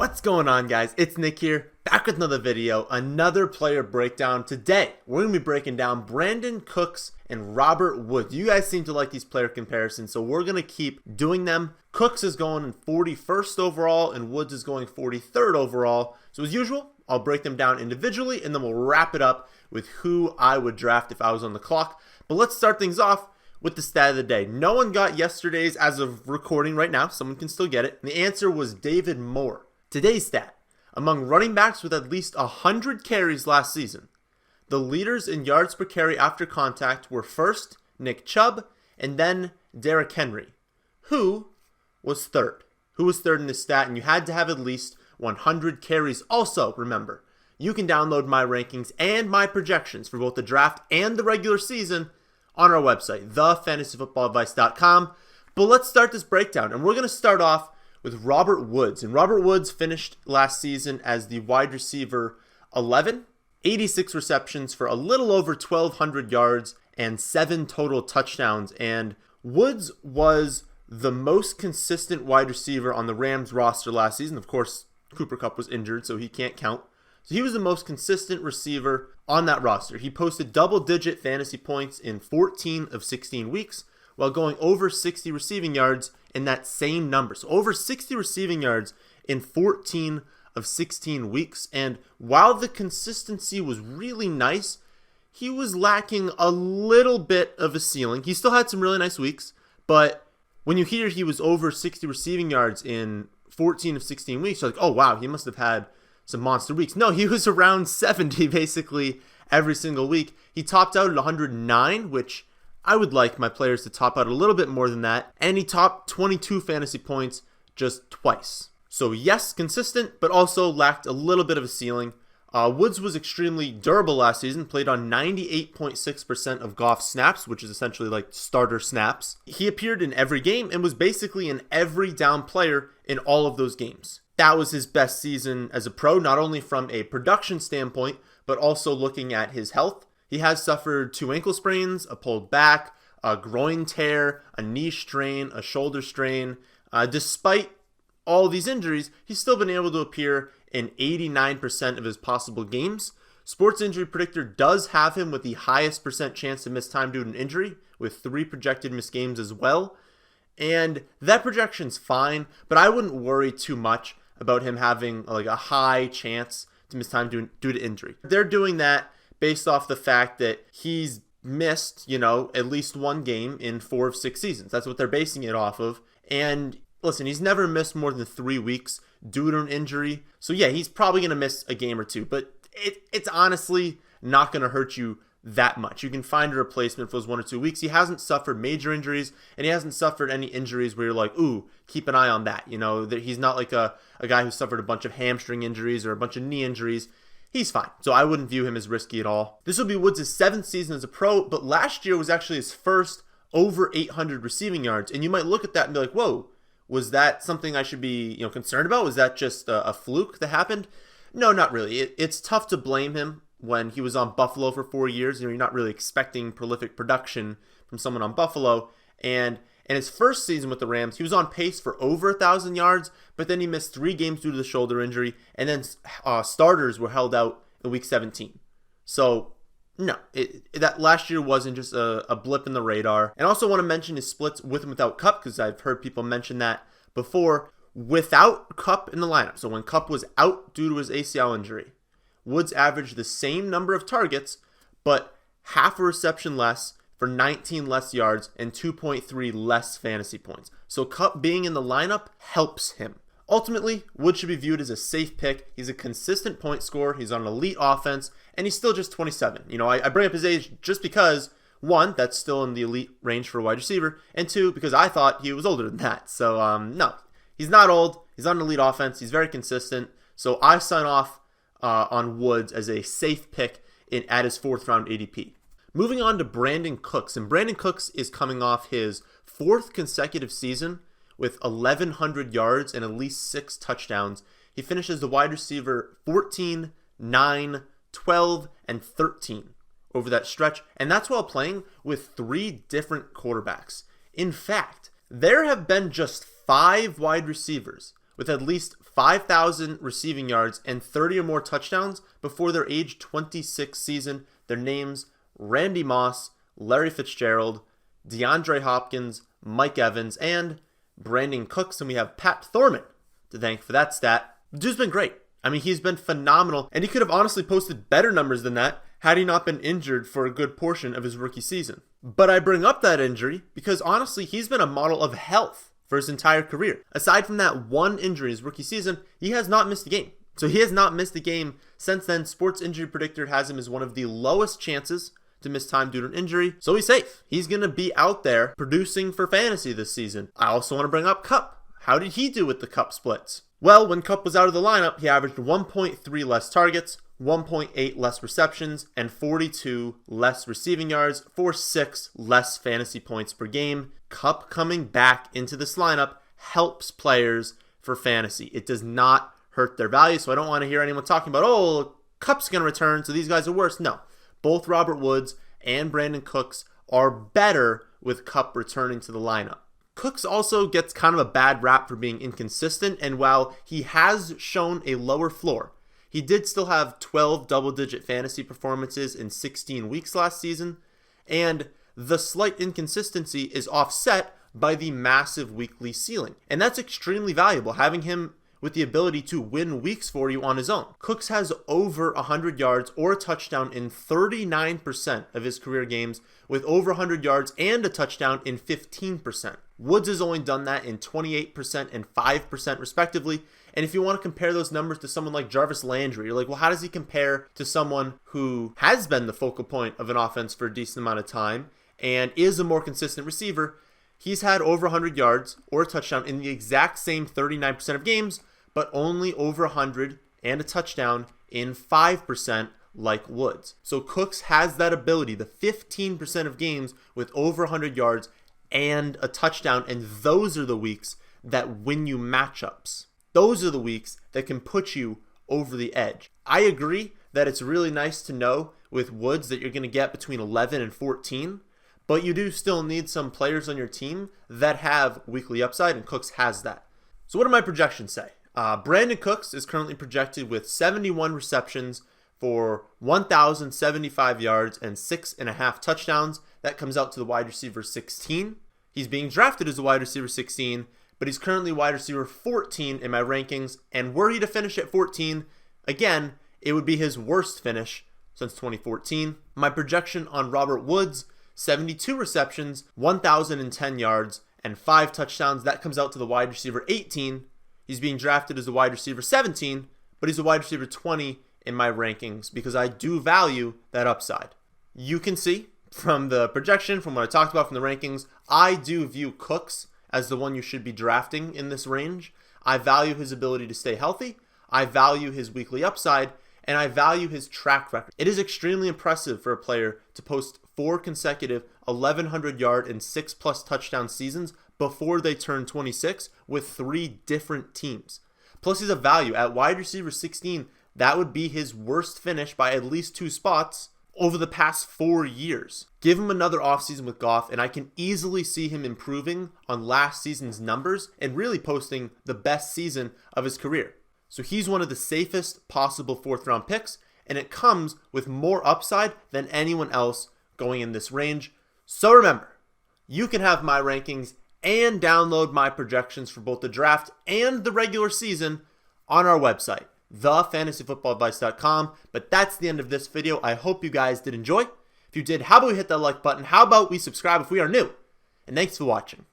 What's going on, guys? It's Nick here, back with another video, another player breakdown. Today, we're going to be breaking down Brandin Cooks and Robert Woods. You guys seem to like these player comparisons, so we're going to keep doing them. Cooks is going in 41st overall, and Woods is going 43rd overall. So as usual, I'll break them down individually, and then we'll wrap it up with who I would draft if I was on the clock. But let's start things off with the stat of the day. No one got yesterday's as of recording right now. Someone can still get it. And the answer was David Moore. Today's stat: among running backs with at least 100 carries last season, the leaders in yards per carry after contact were first Nick Chubb and then Derrick Henry. Who was third? Who was third in this stat? And you had to have at least 100 carries. Also, remember, you can download my rankings and my projections for both the draft and the regular season on our website, thefantasyfootballadvice.com. But let's start this breakdown, and we're going to start off with Robert Woods. And Robert Woods finished last season as the wide receiver 11, 86 receptions for a little over 1,200 yards and 7 total touchdowns. And Woods was the most consistent wide receiver on the Rams roster last season. Of course, Cooper Kupp was injured, so he can't count. So he was the most consistent receiver on that roster. He posted double-digit fantasy points in 14 of 16 weeks, while going over 60 receiving yards in that same number. So over 60 receiving yards in 14 of 16 weeks. And while the consistency was really nice, he was lacking a little bit of a ceiling. He still had some really nice weeks, but when you hear he was over 60 receiving yards in 14 of 16 weeks, you're like, oh wow, he must have had some monster weeks. No, he was around 70 basically every single week. He topped out at 109, which I would like my players to top out a little bit more than that. And he topped 22 fantasy points just twice. So yes, consistent, but also lacked a little bit of a ceiling. Woods was extremely durable last season, played on 98.6% of Goff's snaps, which is essentially like starter snaps. He appeared in every game and was basically an every down player in all of those games. That was his best season as a pro, not only from a production standpoint, but also looking at his health. He has suffered 2 ankle sprains, a pulled back, a groin tear, a knee strain, a shoulder strain. Despite all these injuries, he's still been able to appear in 89% of his possible games. Sports Injury Predictor does have him with the highest percent chance to miss time due to an injury, with 3 projected missed games as well. And that projection's fine, but I wouldn't worry too much about him having like a high chance to miss time due to injury. They're doing that based off the fact that he's missed, at least one game in 4 of 6 seasons. That's what they're basing it off of. And listen, he's never missed more than 3 weeks due to an injury. So yeah, he's probably going to miss a game or 2, but it's honestly not going to hurt you that much. You can find a replacement for those 1 or 2 weeks. He hasn't suffered major injuries, and he hasn't suffered any injuries where you're like, ooh, keep an eye on that. He's not like a guy who suffered a bunch of hamstring injuries or a bunch of knee injuries. He's fine. So I wouldn't view him as risky at all. This will be Woods' 7th season as a pro, but last year was actually his first over 800 receiving yards. And you might look at that and be like, whoa, was that something I should be concerned about? Was that just a fluke that happened? No, not really. It's tough to blame him when he was on Buffalo for 4 years. You're not really expecting prolific production from someone on Buffalo. And in his first season with the Rams, he was on pace for over 1,000 yards, but then he missed 3 games due to the shoulder injury, and then starters were held out in Week 17. So, no, that last year wasn't just a blip in the radar. And I also want to mention his splits with and without Kupp, because I've heard people mention that before. Without Kupp in the lineup, so when Kupp was out due to his ACL injury, Woods averaged the same number of targets, but half a reception less, for 19 less yards and 2.3 less fantasy points. So Kupp being in the lineup helps him. Ultimately, Woods should be viewed as a safe pick. He's a consistent point scorer. He's on an elite offense, and he's still just 27. I bring up his age just because, 1, that's still in the elite range for a wide receiver, and 2, because I thought he was older than that. So, no, he's not old. He's on an elite offense. He's very consistent. So I sign off on Woods as a safe pick at his 4th round ADP. Moving on to Brandin Cooks, and Brandin Cooks is coming off his 4th consecutive season with 1,100 yards and at least 6 touchdowns. He finishes the wide receiver 14, 9, 12, and 13 over that stretch, and that's while playing with 3 different quarterbacks. In fact, there have been just 5 wide receivers with at least 5,000 receiving yards and 30 or more touchdowns before their age 26 season. Their names: Randy Moss, Larry Fitzgerald, DeAndre Hopkins, Mike Evans, and Brandin Cooks. And we have Pat Thorman to thank for that stat. The dude's been great. I mean, he's been phenomenal, and he could have honestly posted better numbers than that had he not been injured for a good portion of his rookie season. But I bring up that injury because honestly, he's been a model of health for his entire career. Aside from that one injury his rookie season, he has not missed a game. So he has not missed a game since then. Sports Injury Predictor has him as one of the lowest chances to miss time due to an injury. So he's safe. He's going to be out there producing for fantasy this season. I also want to bring up Kupp. How did he do with the Kupp splits? Well, when Kupp was out of the lineup, he averaged 1.3 less targets, 1.8 less receptions, and 42 less receiving yards for 6 less fantasy points per game. Kupp coming back into this lineup helps players for fantasy. It does not hurt their value, so I don't want to hear anyone talking about, oh, Kupp's going to return, so these guys are worse. No, both Robert Woods and Brandin Cooks are better with Kupp returning to the lineup. Cooks also gets kind of a bad rap for being inconsistent, and while he has shown a lower floor, he did still have 12 double-digit fantasy performances in 16 weeks last season, and the slight inconsistency is offset by the massive weekly ceiling. And that's extremely valuable, having him with the ability to win weeks for you on his own. Cooks has over 100 yards or a touchdown in 39% of his career games, with over 100 yards and a touchdown in 15%. Woods has only done that in 28% and 5% respectively. And if you want to compare those numbers to someone like Jarvis Landry, you're like, well, how does he compare to someone who has been the focal point of an offense for a decent amount of time and is a more consistent receiver? He's had over 100 yards or a touchdown in the exact same 39% of games, but only over 100 and a touchdown in 5% like Woods. So Cooks has that ability, the 15% of games with over 100 yards and a touchdown, and those are the weeks that win you matchups. Those are the weeks that can put you over the edge. I agree that it's really nice to know with Woods that you're going to get between 11 and 14, but you do still need some players on your team that have weekly upside, and Cooks has that. So what do my projections say? Brandin Cooks is currently projected with 71 receptions for 1,075 yards and 6.5 touchdowns. That comes out to the wide receiver 16. He's being drafted as a wide receiver 16, but he's currently wide receiver 14 in my rankings. And were he to finish at 14, again, it would be his worst finish since 2014. My projection on Robert Woods, 72 receptions, 1,010 yards, and 5 touchdowns. That comes out to the wide receiver 18. He's being drafted as a wide receiver 17, but he's a wide receiver 20 in my rankings because I do value that upside. You can see from the projection, from what I talked about from the rankings, I do view Cooks as the one you should be drafting in this range. I value his ability to stay healthy. I value his weekly upside, and I value his track record. It is extremely impressive for a player to post 4 consecutive 1,100 yard and 6+ touchdown seasons before they turn 26 with 3 different teams. Plus, he's a value at wide receiver 16. That would be his worst finish by at least 2 spots over the past 4 years. Give him another offseason with Goff, and I can easily see him improving on last season's numbers and really posting the best season of his career. So he's one of the safest possible 4th round picks, and it comes with more upside than anyone else going in this range. So remember, you can have my rankings and download my projections for both the draft and the regular season on our website, thefantasyfootballadvice.com. But that's the end of this video. I hope you guys did enjoy. If you did, how about we hit that like button? How about we subscribe if we are new? And thanks for watching.